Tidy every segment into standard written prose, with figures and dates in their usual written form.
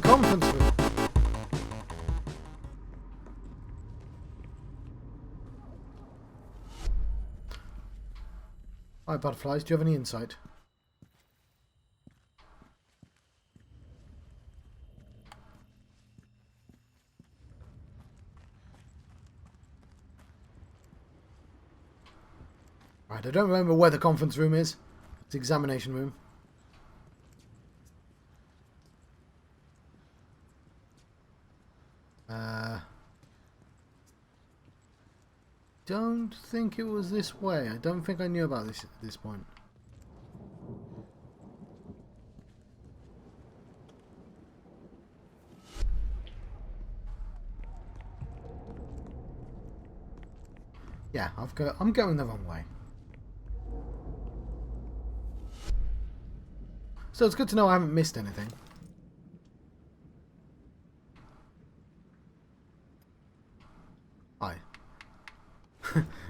conference room. Hi, butterflies. Do you have any insight? Right, I don't remember where the conference room is. It's the examination room. Don't think it was this way. I don't think I knew about this at this point. Yeah, I'm going the wrong way. So it's good to know I haven't missed anything. Hi.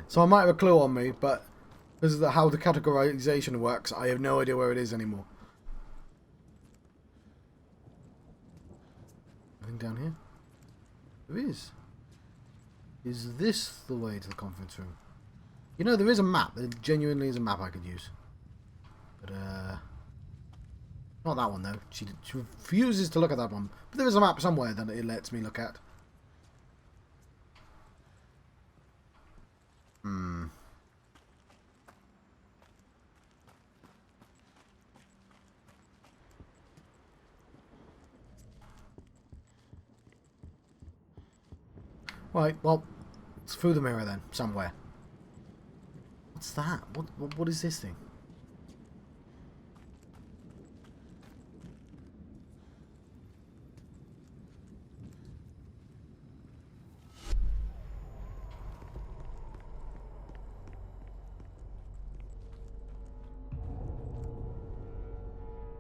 So I might have a clue on me, but because of how the categorization works, I have no idea where it is anymore. Anything down here? There is. Is this the way to the conference room? You know, there is a map. There genuinely is a map I could use. But, not that one, though. She refuses to look at that one. But there is a map somewhere that it lets me look at. Right, well, it's through the mirror then, somewhere. What's that? What is this thing?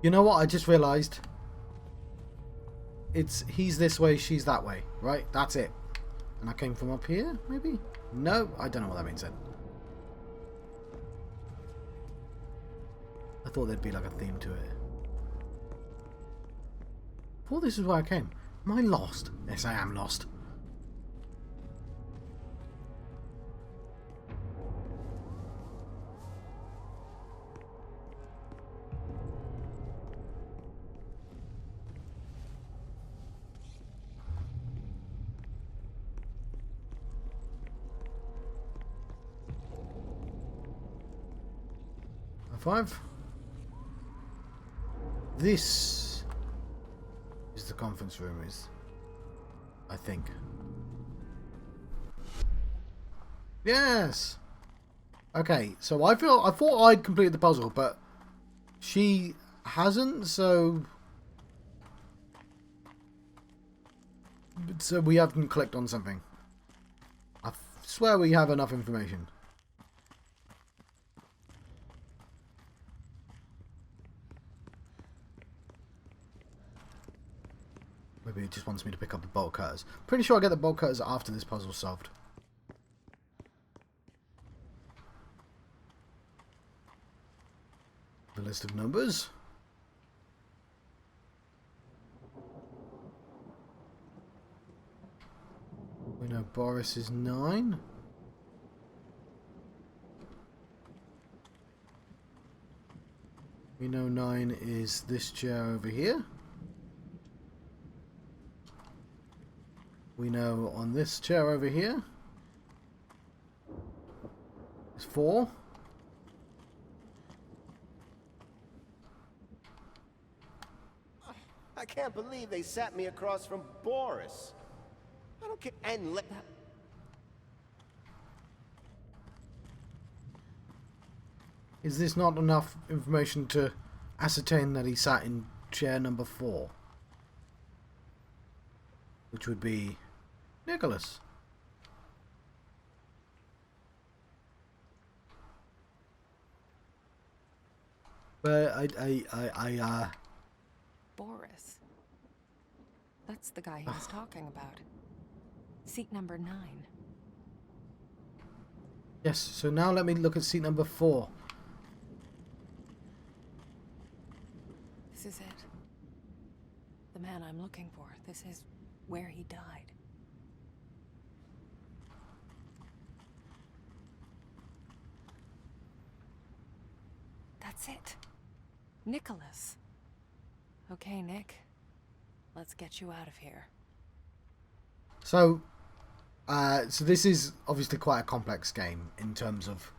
You know what? I just realised. He's this way, she's that way, right? That's it. And I came from up here, maybe? No, I don't know what that means then. I thought there'd be like a theme to it. I thought this is where I came. Am I lost? Yes, I am lost. Five. This is the conference room, I think. Yes. Okay, so I thought I'd completed the puzzle, but she hasn't, so we haven't clicked on something. I swear we have enough information. Maybe it just wants me to pick up the bolt cutters. Pretty sure I get the bolt cutters after this puzzle's solved. The list of numbers. We know Boris is 9. We know 9 is this chair over here. We know on this chair over here is 4. I can't believe they sat me across from Boris. I don't care. And let that. Is this not enough information to ascertain that he sat in chair number 4? Which would be Nicholas. But Boris. That's the guy he was talking about. Seat number 9. Yes, so now let me look at seat number 4. This is it. the man I'm looking for. This is where he died. That's it. Nicholas. Okay, Nick. Let's get you out of here. So this is obviously quite a complex game in terms of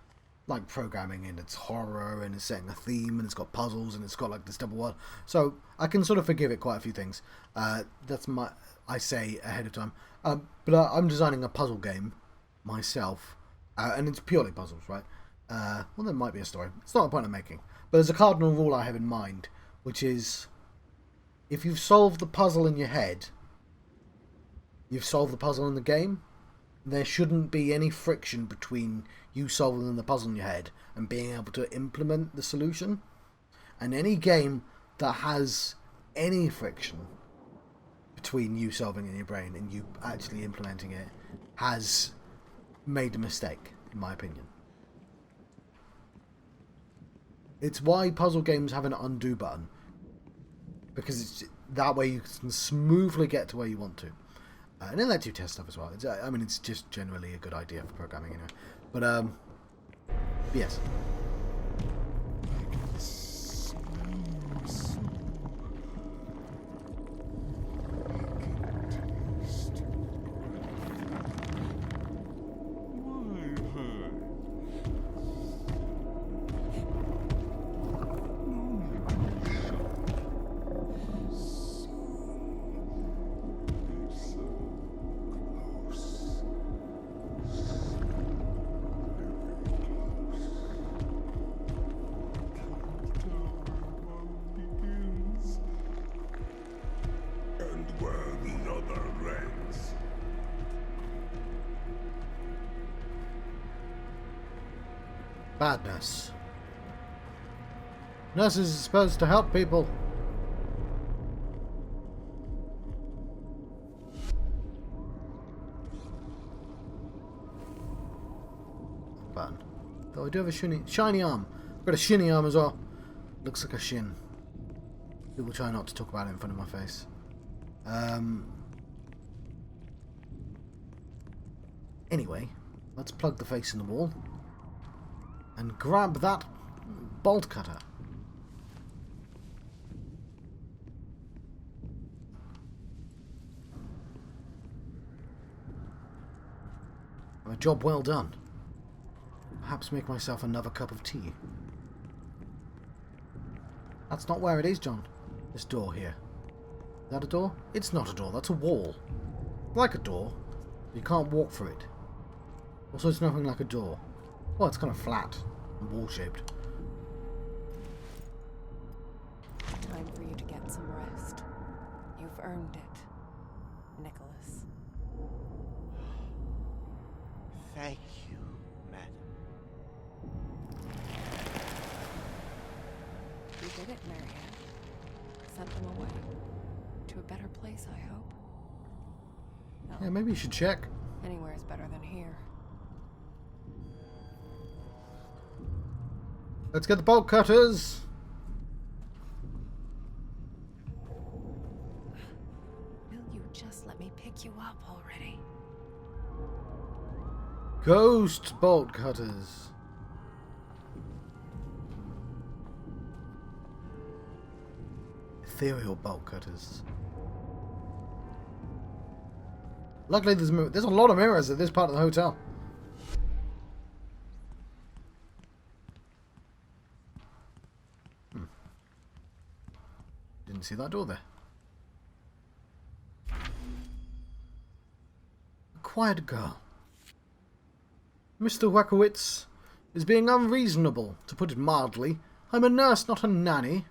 like programming, and it's horror, and it's setting a theme, and it's got puzzles, and it's got like this double world. So I can sort of forgive it quite a few things. I say ahead of time. But I'm designing a puzzle game myself, and it's purely puzzles, right? Well, there might be a story. It's not a point I'm making. But there's a cardinal rule I have in mind, which is if you've solved the puzzle in your head, you've solved the puzzle in the game. There shouldn't be any friction between you solving the puzzle in your head and being able to implement the solution. And any game that has any friction between you solving it in your brain and you actually implementing it has made a mistake, in my opinion. It's why puzzle games have an undo button, because it's that way you can smoothly get to where you want to. And it lets you test stuff as well. It's just generally a good idea for programming anyway. But, yes. Bad nurse. Nurses are supposed to help people. Button. Though I do have a shiny arm. I've got a shinny arm as well. Looks like a shin. People try not to talk about it in front of my face. Anyway, let's plug the face in the wall. And grab that bolt cutter. A job well done. Perhaps make myself another cup of tea. That's not where it is, John. This door here. Is that a door? It's not a door, that's a wall. Like a door, but you can't walk through it. Also, it's nothing like a door. Well, it's kind of flat and wall-shaped. Time for you to get some rest. You've earned it, Nicholas. Thank you, madam. You did it, Marianne. Sent them away. To a better place, I hope. No, Yeah, maybe you should check. anywhere is better than here. Let's get the bolt cutters. Will you just let me pick you up already? Ghost bolt cutters. Ethereal bolt cutters. Luckily, there's a lot of mirrors at this part of the hotel. Didn't see that door there. A quiet girl. Mr. Wackowitz is being unreasonable, to put it mildly. I'm a nurse, not a nanny.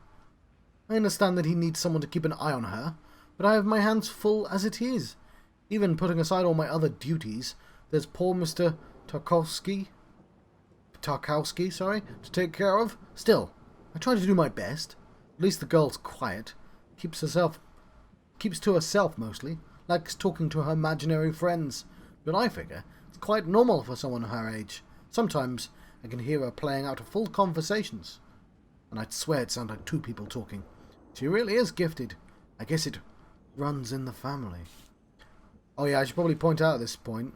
I understand that he needs someone to keep an eye on her, but I have my hands full as it is. Even putting aside all my other duties, there's poor Mr. Tarkowski, to take care of. Still, I try to do my best. At least the girl's quiet, keeps to herself mostly, likes talking to her imaginary friends. But I figure it's quite normal for someone her age. Sometimes I can hear her playing out full conversations, and I'd swear it sounded like two people talking. She really is gifted. I guess it runs in the family. Oh yeah, I should probably point out at this point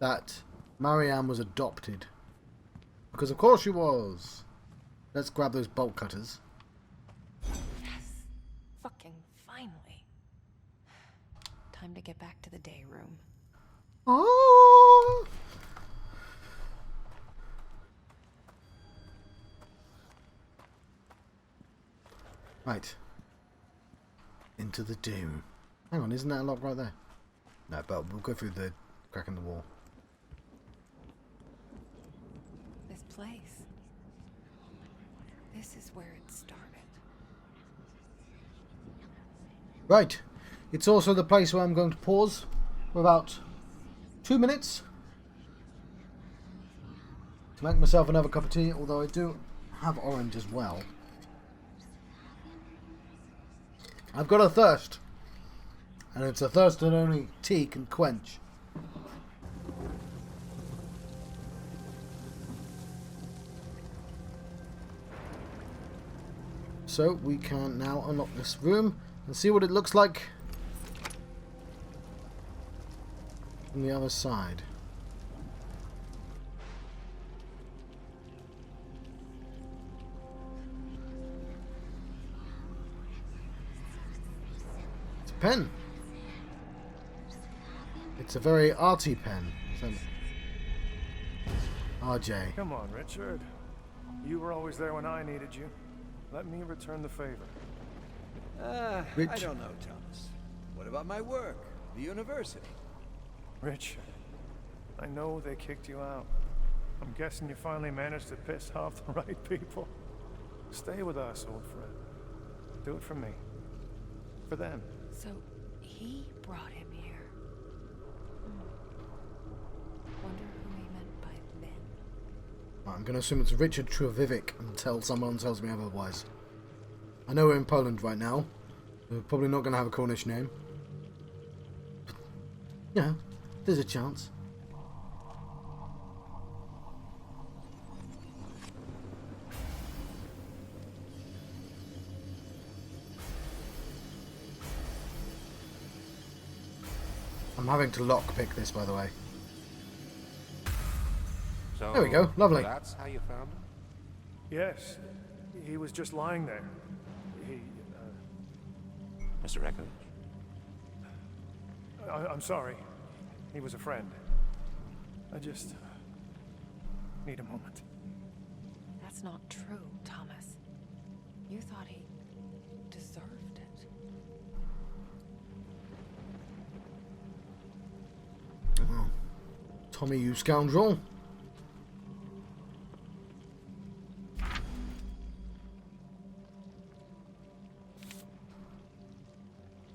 that Marianne was adopted. Because of course she was. Let's grab those bolt cutters. Yes. Fucking finally. Time to get back to the day room. Oh! Right. Into the day room. Hang on, isn't that a lock right there? No, but we'll go through the crack in the wall. This place. This is where it started. Right. It's also the place where I'm going to pause for about 2 minutes to make myself another cup of tea, although I do have orange as well. I've got a thirst, and it's a thirst that only tea can quench. So we can now unlock this room and see what it looks like from the other side. It's a pen. It's a very arty pen. So, RJ. Come on, Richard. You were always there when I needed you. Let me return the favor. I Rich. don't know, Thomas. What about my work? The university? Richard, I know they kicked you out. I'm guessing you finally managed to piss off the right people. Stay with us, old friend. Do it for me. For them. So, he brought him here. Wonder who he meant by them. I'm going to assume it's Richard Trevivic until someone tells me otherwise. I know we're in Poland right now. We're probably not going to have a Cornish name. But, yeah, there's a chance. I'm having to lockpick this, by the way. So There we go, lovely. That's how you found him? Yes. He was just lying there. He, Mr. Echoes? I'm sorry. He was a friend. I just need a moment. That's not true, Thomas. You thought he deserved it. Oh. Tommy, you scoundrel.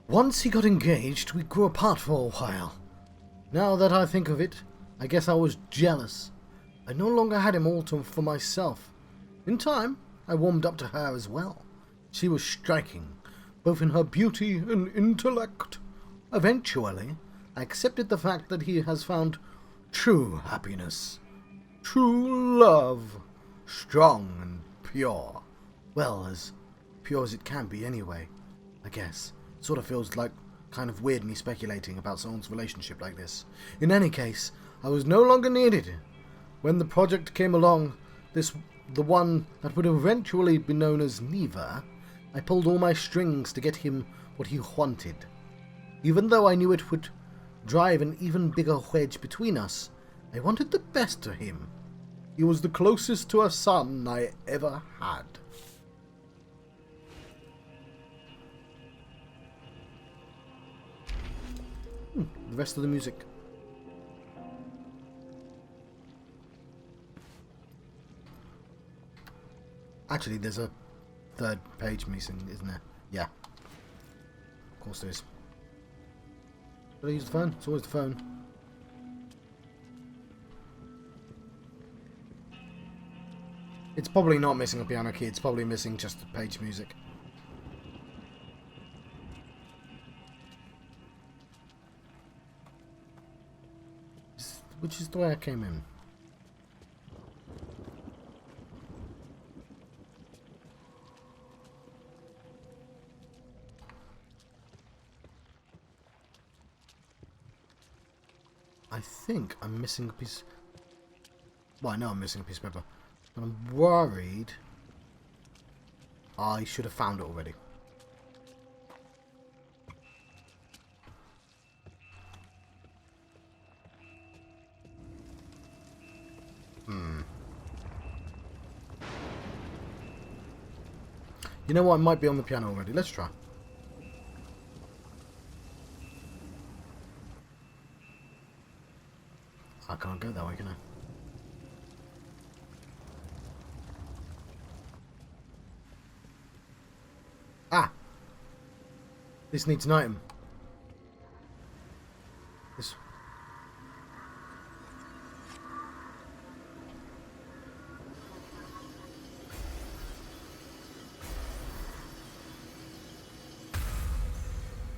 Once he got engaged, we grew apart for a while. Now that I think of it, I guess I was jealous. I no longer had him all for myself. In time, I warmed up to her as well. She was striking, both in her beauty and intellect. Eventually, I accepted the fact that he has found true happiness. True love. Strong and pure. Well, as pure as it can be anyway, I guess. Sort of feels like kind of weird me speculating about someone's relationship like this. In any case, I was no longer needed. When the project came along, the one that would eventually be known as Neva, I pulled all my strings to get him what he wanted. Even though I knew it would drive an even bigger wedge between us, I wanted the best of him. He was the closest to a son I ever had. The rest of the music. Actually, there's a third page missing, isn't there? Yeah. Of course there is. Did I use the phone? It's always the phone. It's probably not missing a piano key, it's probably missing just the page music. Which is the way I came in. I think I'm missing a piece... Well, I know I'm missing a piece of paper. But I'm worried I should have found it already. You know what? It might be on the piano already. Let's try. I can't go that way, can I? Ah! This needs an item. This...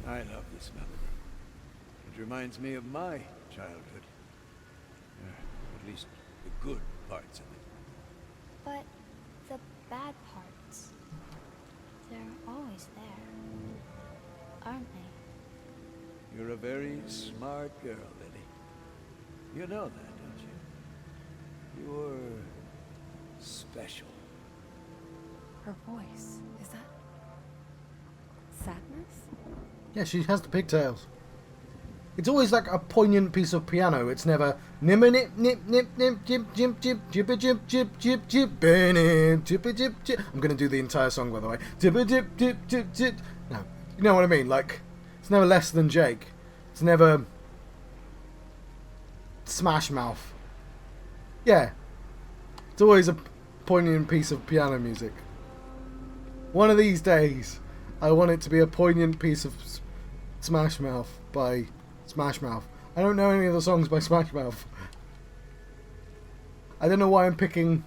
I love this melody. It reminds me of my childhood. At least the good parts of it. But the bad parts, they're always there, aren't they? You're a very smart girl, Lily. You know that, don't you? You're special. Her voice, is that sadness? Yeah, she has the pigtails. It's always like a poignant piece of piano. It's never nip nip nip nip nip jip jip jip jip jip jip jip jip jip jip jip. I'm gonna do the entire song, by the way. Jip jip jip jip jip. No, you know what I mean. Like, it's never Less Than Jake. It's never Smash Mouth. Yeah, it's always a poignant piece of piano music. One of these days, I want it to be a poignant piece of Smash Mouth by Smash Mouth. I don't know any of the songs by Smash Mouth. I don't know why I'm picking,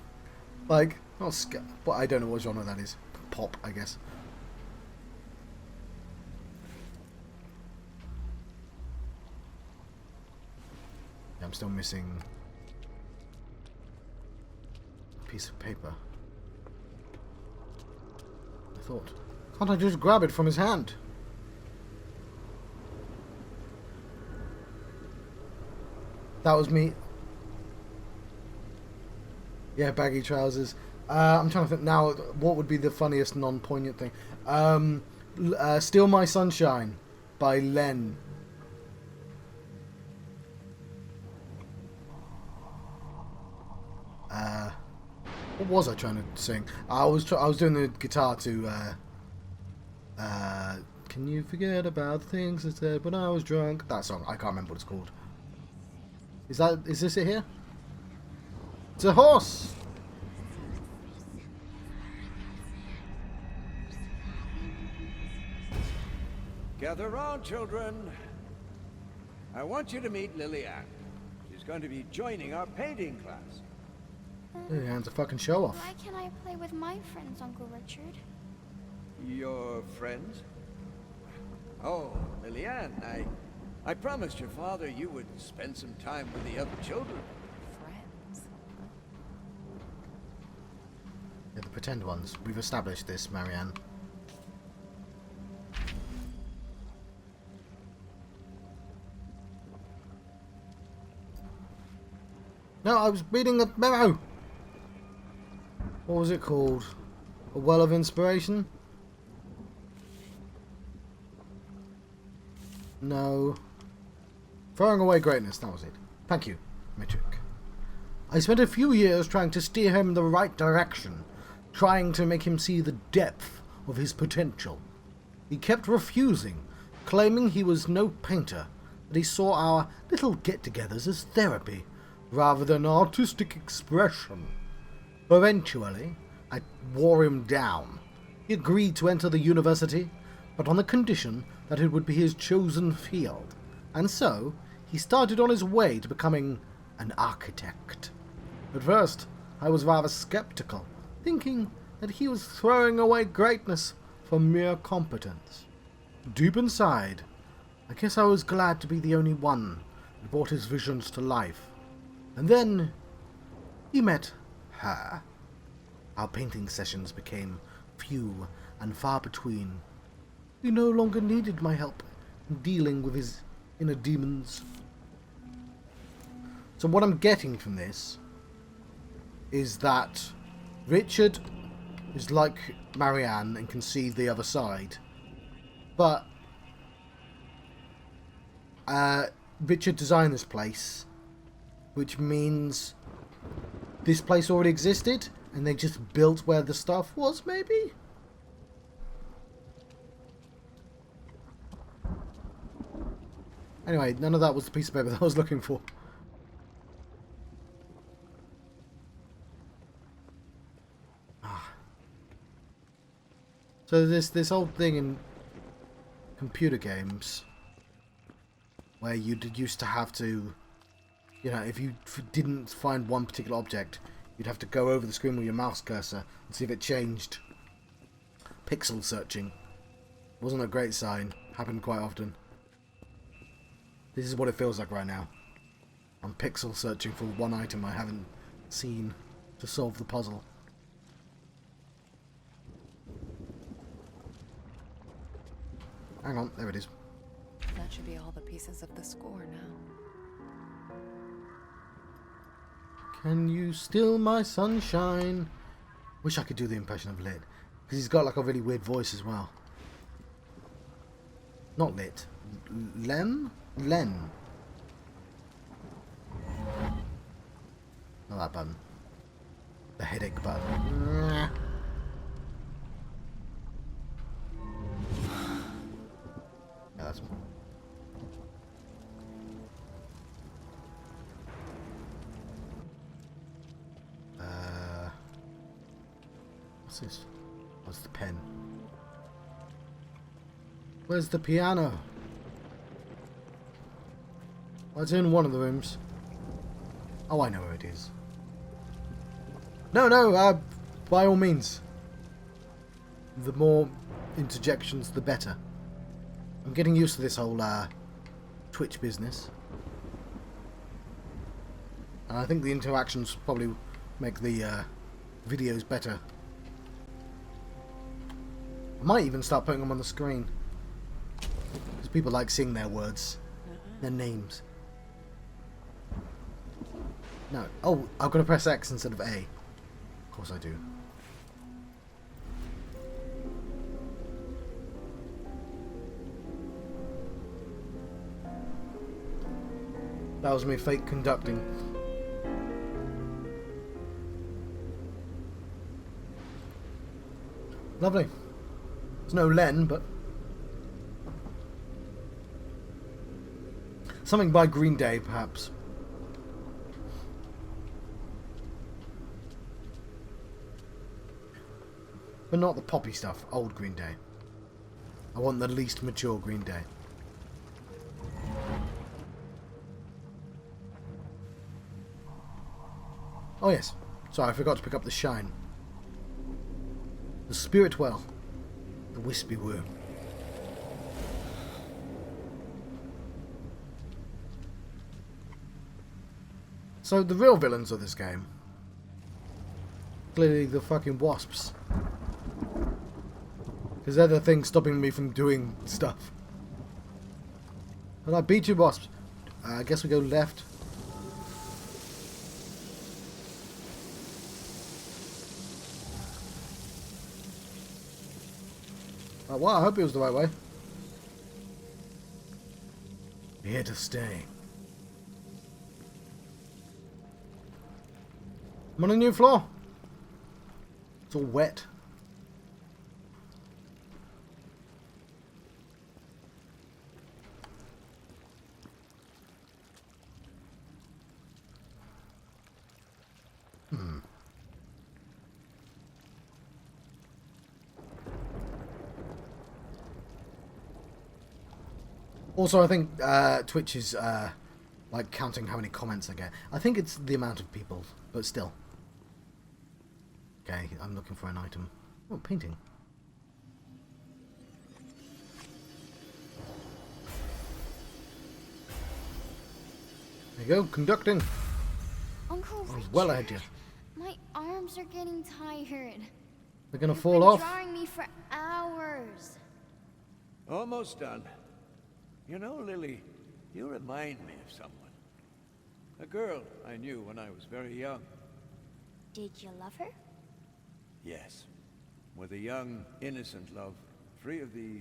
like, not ska, but I don't know what genre that is. Pop, I guess. I'm still missing a piece of paper. I thought, can't I just grab it from his hand? That was me. Yeah, baggy trousers. I'm trying to think now, what would be the funniest non-poignant thing? Steal My Sunshine by Len. What was I trying to sing? I was doing the guitar to Can You Forget About the Things I Said When I Was Drunk? That song. I can't remember what it's called. Is this it here? It's a horse! Gather round, children. I want you to meet Lillian. She's going to be joining our painting class. Lillian's a fucking show off. Why can't I play with my friends, Uncle Richard? Your friends? Oh, Lillian, I promised your father you would spend some time with the other children. Friends. Yeah, the pretend ones. We've established this, Marianne. No, I was reading a memo! What was it called? A Well of Inspiration? No. Throwing Away Greatness, that was it. Thank you, Mitchell. I spent a few years trying to steer him in the right direction, trying to make him see the depth of his potential. He kept refusing, claiming he was no painter, that he saw our little get-togethers as therapy, rather than artistic expression. Eventually, I wore him down. He agreed to enter the university, but on the condition that it would be his chosen field, and so he started on his way to becoming an architect. At first, I was rather skeptical, thinking that he was throwing away greatness for mere competence. Deep inside, I guess I was glad to be the only one that brought his visions to life. And then he met her. Our painting sessions became few and far between. He no longer needed my help in dealing with his inner demons. So what I'm getting from this is that Richard is like Marianne and can see the other side. But Richard designed this place, which means this place already existed and they just built where the stuff was, maybe? Anyway, none of that was the piece of paper that I was looking for. So this old thing in computer games where you used to have to, you know, if you didn't find one particular object, you'd have to go over the screen with your mouse cursor and see if it changed. Pixel searching. Wasn't a great sign. Happened quite often. This is what it feels like right now. I'm pixel searching for one item I haven't seen to solve the puzzle. Hang on, there it is. That should be all the pieces of the score now. Can you steal my sunshine? Wish I could do the impression of Lit. Because he's got like a really weird voice as well. Not Lit. Len? Len. Not that button. The headache button. Yeah, that's one. What's this? What's the pen? Where's the piano? Well, it's in one of the rooms. Oh, I know where it is. No, by all means. The more interjections, the better. I'm getting used to this whole Twitch business. And I think the interactions probably make the videos better. I might even start putting them on the screen. Because people like seeing their words. Their names. No. Oh, I've got to press X instead of A. Of course I do. That was me fake conducting. Lovely. There's no Len, but something by Green Day, perhaps. But not the poppy stuff, old Green Day. I want the least mature Green Day. Oh yes, sorry, I forgot to pick up the shine. The spirit well. The wispy worm. So the real villains of this game, clearly the fucking wasps. Because they're the thing stopping me from doing stuff. And I beat you, wasps. I guess we go left. Oh, well, I hope it was the right way. Here to stay. I'm on a new floor. It's all wet. Also, I think Twitch is like counting how many comments I get. I think it's the amount of people, but still. Okay, I'm looking for an item. Oh, painting. There you go, conducting. Uncle I was Richard, well ahead of you. my arms are getting tired. They're gonna You've fall been off. drawing me for hours. Almost done. You know, Lily, you remind me of someone. A girl I knew when I was very young. Did you love her? Yes. With a young, innocent love, free of the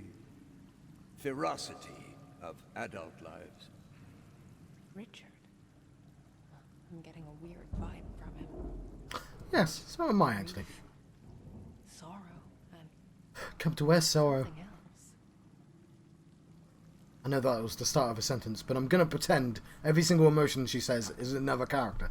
ferocity of adult lives. Richard. I'm getting a weird vibe from him. Yes, so am I actually. Sorrow and Come to where sorrow. something else. I know that was the start of a sentence, but I'm gonna pretend every single emotion she says is another character.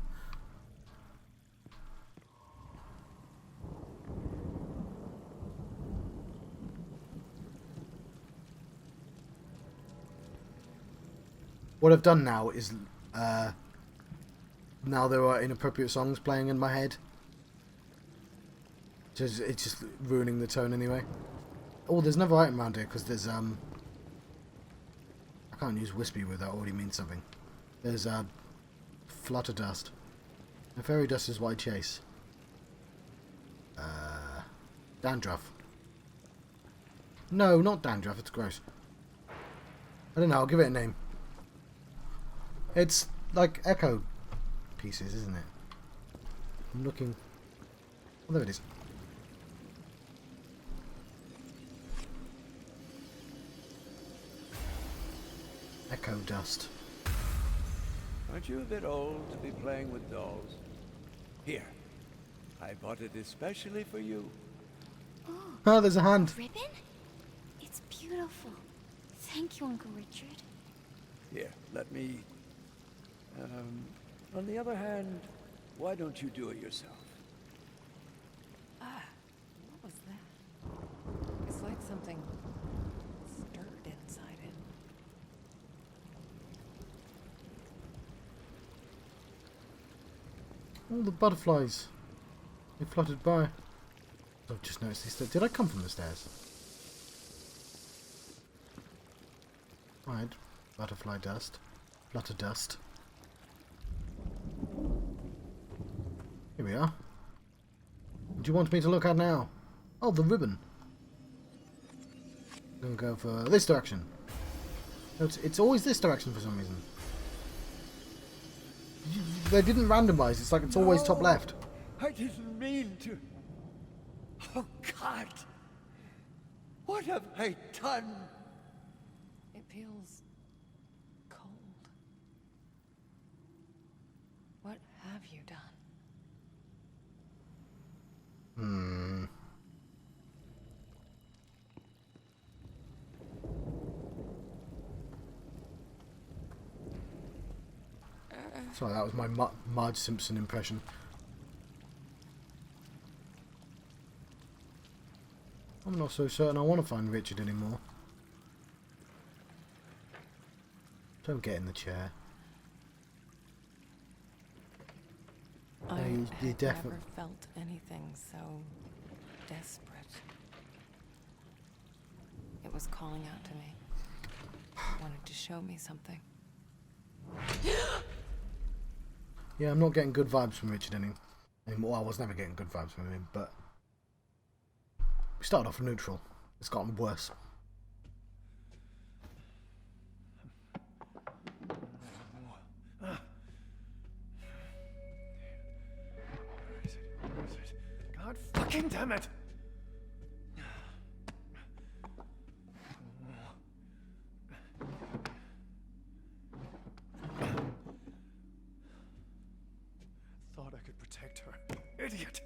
What I've done now is, now there are inappropriate songs playing in my head. It's just ruining the tone anyway. Oh, there's another item around here, because there's, I can't use wispy word, that already means something. There's, flutter dust. And fairy dust is what I chase. Dandruff. No, not dandruff, it's gross. I don't know, I'll give it a name. It's like echo pieces, isn't it? I'm looking... Oh, there it is. Echo dust. Aren't you a bit old to be playing with dolls? Here. I bought it especially for you. Oh, there's a hand. Ribbon? It's beautiful. Thank you, Uncle Richard. Here, let me... on the other hand, why don't you do it yourself? What was that? It's like something stirred inside it. All the butterflies. They fluttered by. I've just noticed these stairs. Did I come from the stairs? Right. Butterfly dust. Flutter dust. Here we are. What do you want me to look at now? Oh, the ribbon. I'm going to go for this direction. No, it's always this direction for some reason. They didn't randomize. It's like it's always top left. I didn't mean to. Oh, God. What have I done? It feels cold. What have you done? Sorry, that was my Marge Simpson impression. I'm not so certain I want to find Richard anymore. Don't get in the chair. I you had defi- never felt anything so desperate. It was calling out to me. It wanted to show me something. Yeah, I'm not getting good vibes from Richard anymore. Well, I was never getting good vibes from him, but we started off neutral. It's gotten worse. Where is it? Where is it? God fucking damn it! Thought I could protect her. Idiot!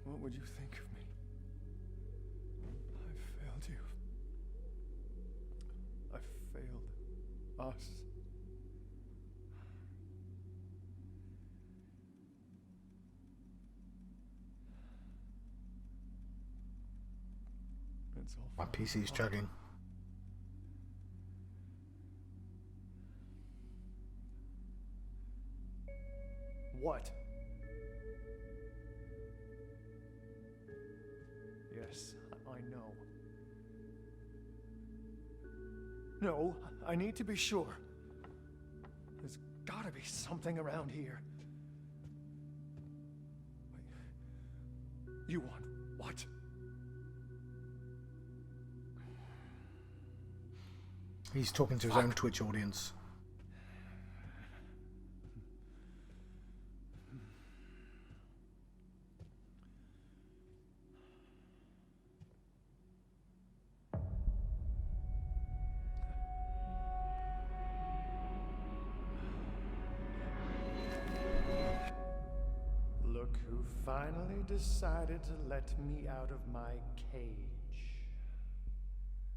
What would you think of me? I failed you. I failed us. It's all My PC's chugging. What? Yes, I know. No, I need to be sure. There's gotta be something around here. Wait. You want what? He's talking to his own Twitch audience. Look who finally decided to let me out of my cage.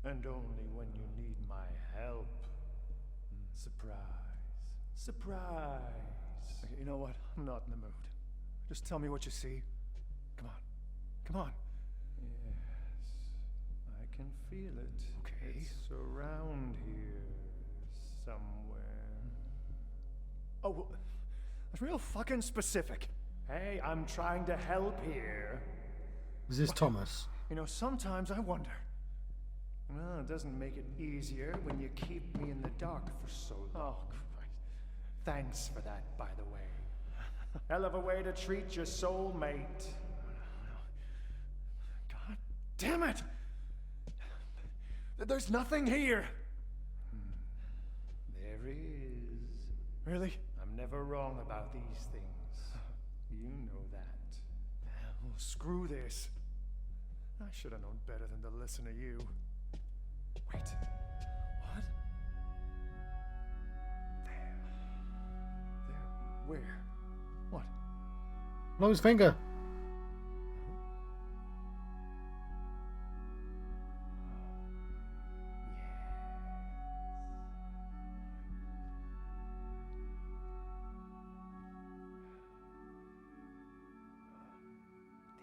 And only when you need my help. Surprise. Surprise. Okay, you know what? I'm not in the mood. Just tell me what you see. Come on. Come on. Yes. I can feel it. Okay. It's around here somewhere. Oh, well, that's real fucking specific. Hey, I'm trying to help here. Is this Thomas? You know, sometimes I wonder. Well, it doesn't make it easier when you keep me in the dark for so long. Oh, Christ. Thanks for that, by the way. Hell of a way to treat your soulmate. God damn it! There's nothing here! There is. Really? I'm never wrong about these things. You know that. Well, screw this. I should have known better than to listen to you. Wait. What? There. Where? What? Blow his finger.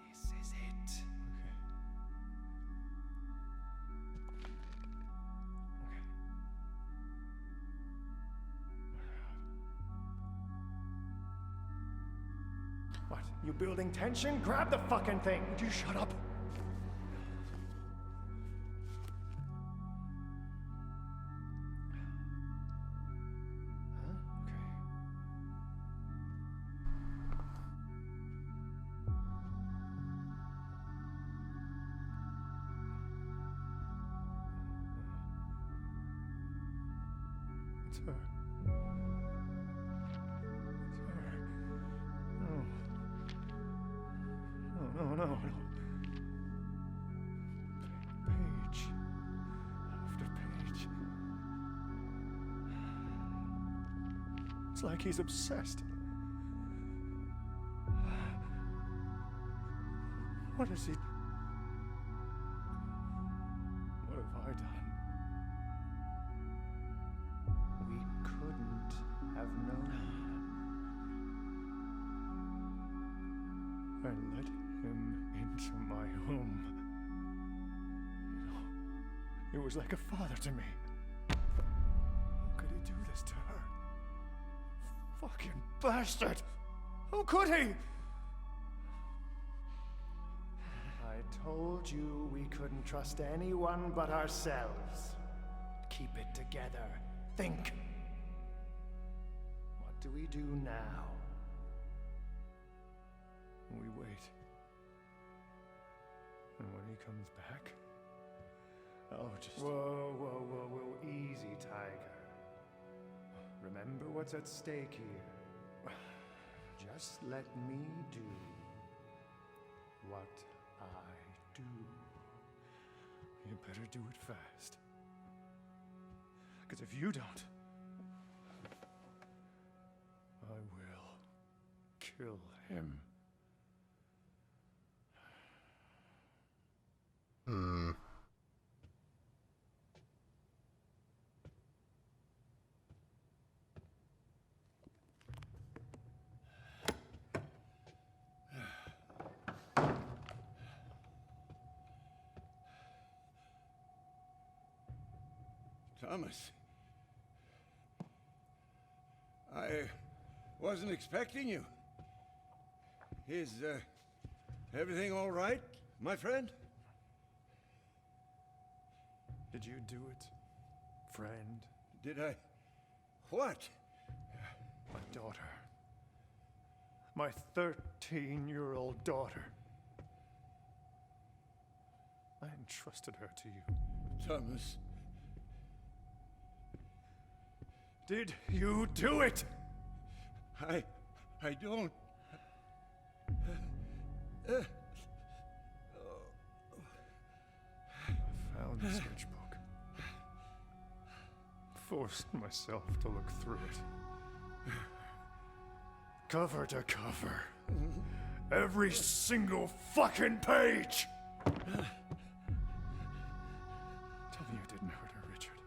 This is it. Okay. What? You building tension? Grab the fucking thing! Would you shut up? Huh? Okay. It's her. It's her. No. No. Page. After page. It's like he's obsessed. What is he? What have I done? We couldn't have known. I let him into my home. It was like a father to me. How could he do this to her? Fucking bastard! How could he? I told you we couldn't trust anyone but ourselves. Keep it together. Think. What do we do now? We wait. And when he comes back, I'll just... Whoa. Easy, Tiger. Remember what's at stake here. Just let me do what I do. You better do it fast. Because if you don't, I will kill him. Thomas. I wasn't expecting you. Is everything all right, my friend? Did you do it, friend? Did I? What? My daughter. My 13-year-old daughter. I entrusted her to you. Thomas. Did you do it? I don't. I found the sketchbook. Forced myself to look through it. Cover to cover. Every single fucking page! Tell me you didn't hurt her, Richard.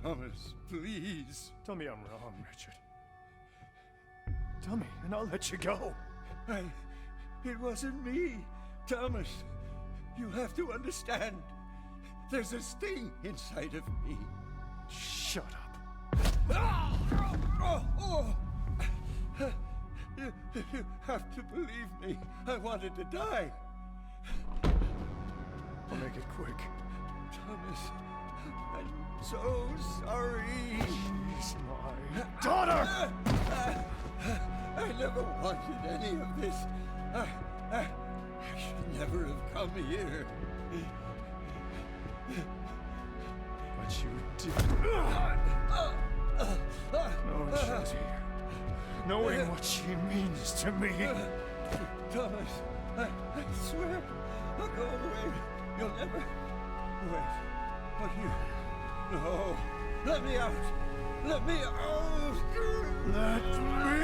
Thomas, please. Tell me I'm wrong, Richard. Tell me, and I'll let you go. It wasn't me. Thomas, you have to understand. There's a sting inside of me. Shut up. You have to believe me. I wanted to die. I'll make it quick. Thomas, I'm so sorry. She's my daughter! I never wanted any of this. I should never have come here. But you did. Knowing she's here. Knowing what she means to me. Thomas, I swear, I'll go away. You'll never... Wait, what you... No, let me out. Let me out. Let me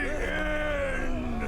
in!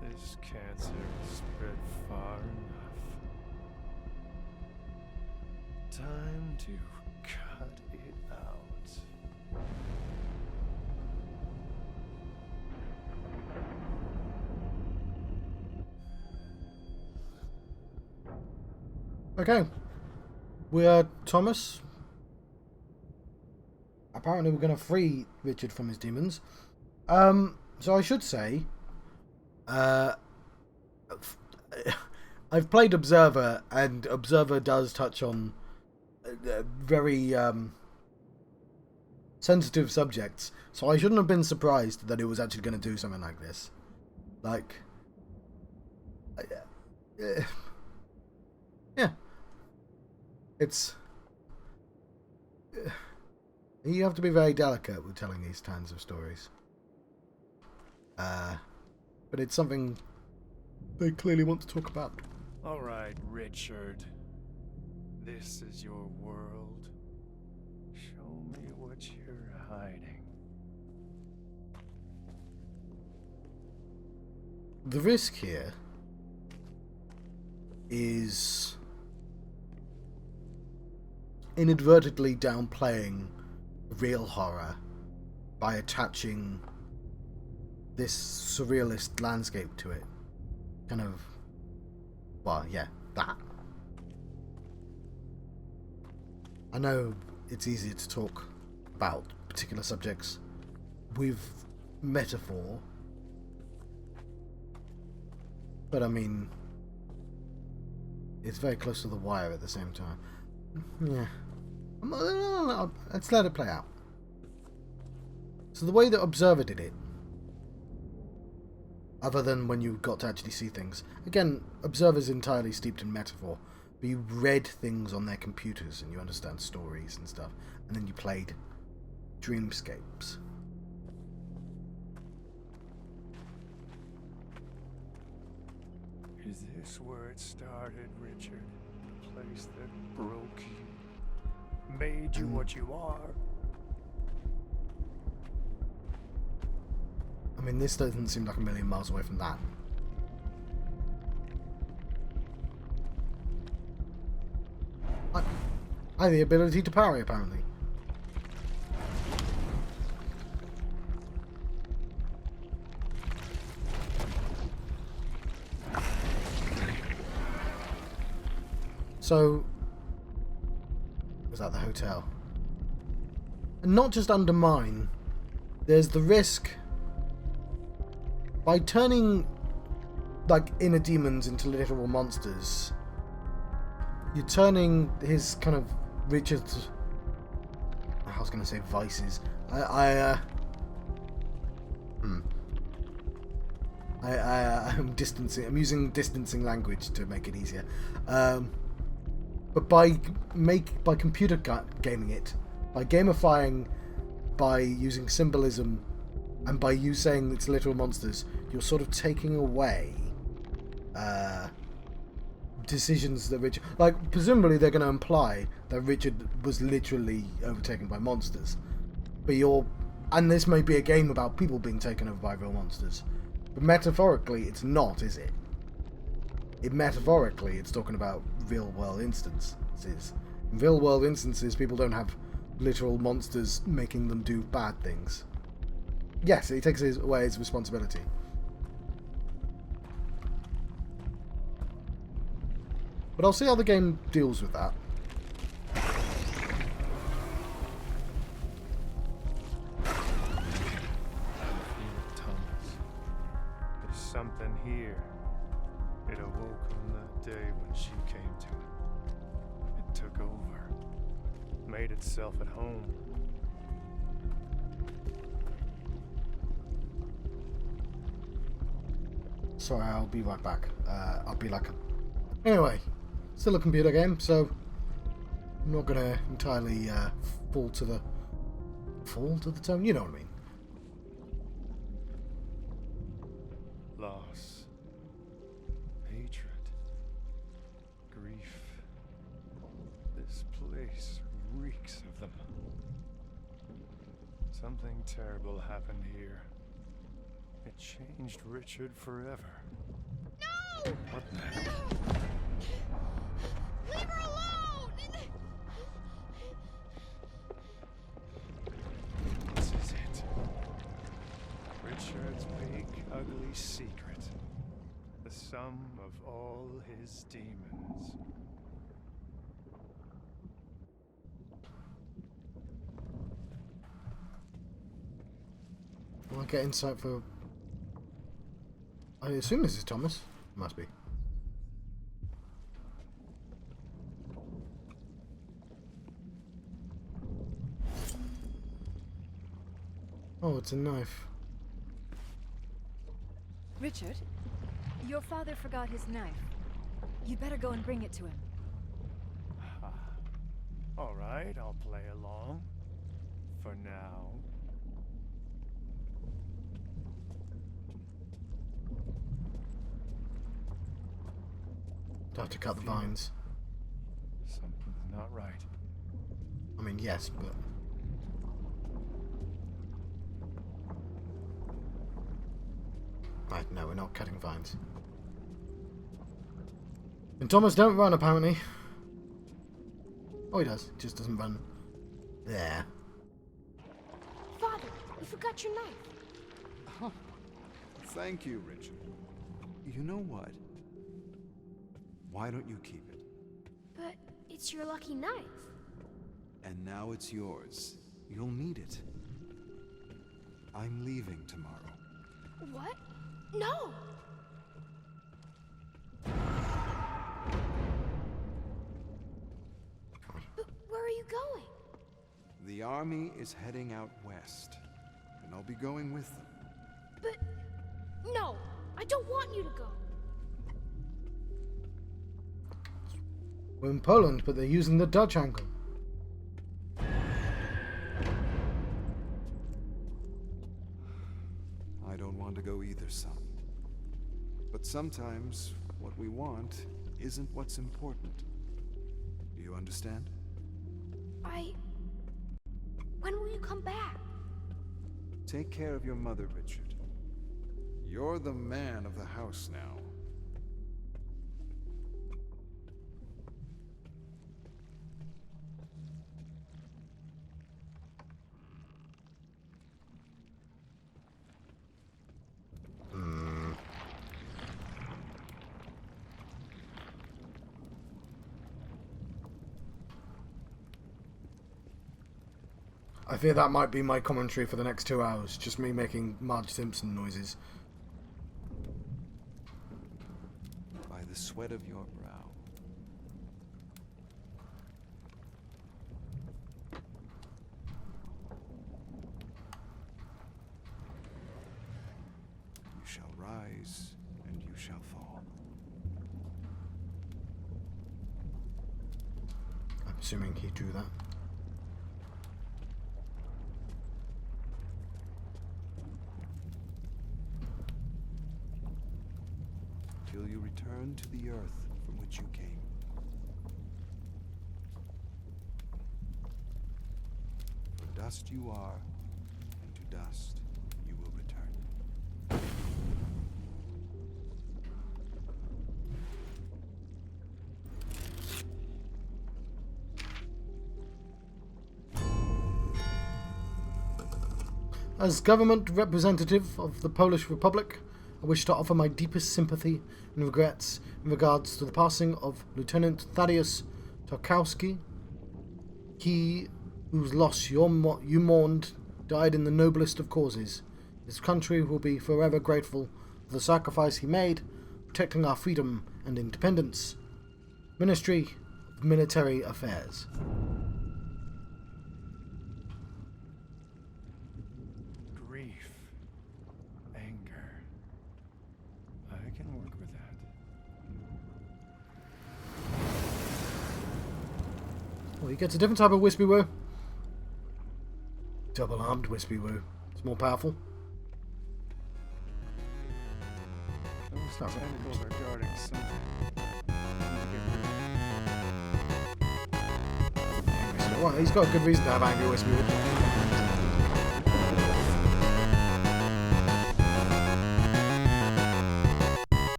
This cancer has spread far enough. Time to cut it out. Okay. We are Thomas. Apparently we're going to free Richard from his demons. So I should say... I've played Observer, and Observer does touch on very sensitive subjects, so I shouldn't have been surprised that it was actually going to do something like this. Like, yeah, it's you have to be very delicate with telling these kinds of stories. But it's something they clearly want to talk about. All right, Richard. This is your world. Show me what you're hiding. The risk here is inadvertently downplaying real horror by attaching this surrealist landscape to it. Kind of, well, yeah, that. I know it's easier to talk about particular subjects with metaphor, but I mean, it's very close to the wire at the same time. Yeah. Let's let it play out. So the way that Observer did it, other than when you got to actually see things. Again, Observer's entirely steeped in metaphor, but you read things on their computers and you understand stories and stuff, and then you played dreamscapes. Is this where it started, Richard? The place that broke you, made you what you are? I mean, this doesn't seem like a million miles away from that. I have the ability to parry, apparently. So, was that the hotel? And not just undermine, there's the risk by turning like inner demons into literal monsters. You're turning his kind of Richard's, I was going to say vices. I'm distancing. I'm using distancing language to make it easier. But by computer gaming it, by gamifying, by using symbolism, and by you saying it's literal monsters, you're sort of taking away decisions that Richard... Like, presumably they're going to imply that Richard was literally overtaken by monsters. But you're... And this may be a game about people being taken over by real monsters. But metaphorically, it's not, is it? Metaphorically, it's talking about real-world instances. In real-world instances, people don't have literal monsters making them do bad things. Yes, he takes away his responsibility. But I'll see how the game deals with that. There's something here. It awoke on that day when she came to him. It took over. Made itself at home. Sorry, I'll be right back. I'll be like a... Anyway, still a computer game, so I'm not gonna entirely fall to the tone. You know what I mean. Loss. Hatred. Grief. This place reeks of them. Something terrible happened here. It changed Richard forever. No! What the? Leave her alone! This is it. Richard's big, ugly secret. The sum of all his demons. I'll get insight for... I assume this is Thomas. Must be. Oh, it's a knife. Richard, your father forgot his knife. You'd better go and bring it to him. All right, I'll play along. For now. Do I have to cut the vines? Something's not right. I mean, yes, but... Right, no, we're not cutting vines. And Thomas don't run, apparently. Oh, he does. Just doesn't run there. Father, you forgot your knife. Thank you, Richard. You know what? Why don't you keep it? But it's your lucky knife. And now it's yours. You'll need it. I'm leaving tomorrow. What? No! But where are you going? The army is heading out west, and I'll be going with them. But... no! I don't want you to go! We're in Poland, but they're using the Dutch angle. I don't want to go either, son. But sometimes what we want isn't what's important. Do you understand? When will you come back? Take care of your mother, Richard. You're the man of the house now. I fear that might be my commentary for the next 2 hours. Just me making Marge Simpson noises. By the sweat of your brow. You shall rise, and you shall fall. I'm assuming he drew that. Till you return to the earth from which you came. For dust you are, and to dust you will return. As government representative of the Polish Republic, I wish to offer my deepest sympathy and regrets in regards to the passing of Lieutenant Thaddeus Tarkowski. He whose loss you mourned died in the noblest of causes. His country will be forever grateful for the sacrifice he made, protecting our freedom and independence. Ministry of Military Affairs. Grief. Anger. I can work with that. Well, he gets a different type of Wispy Woo. Double-armed Wispy Woo. It's more powerful. Those tentacles are guarding something. Well, he's got a good reason to have angry Wispy Woo.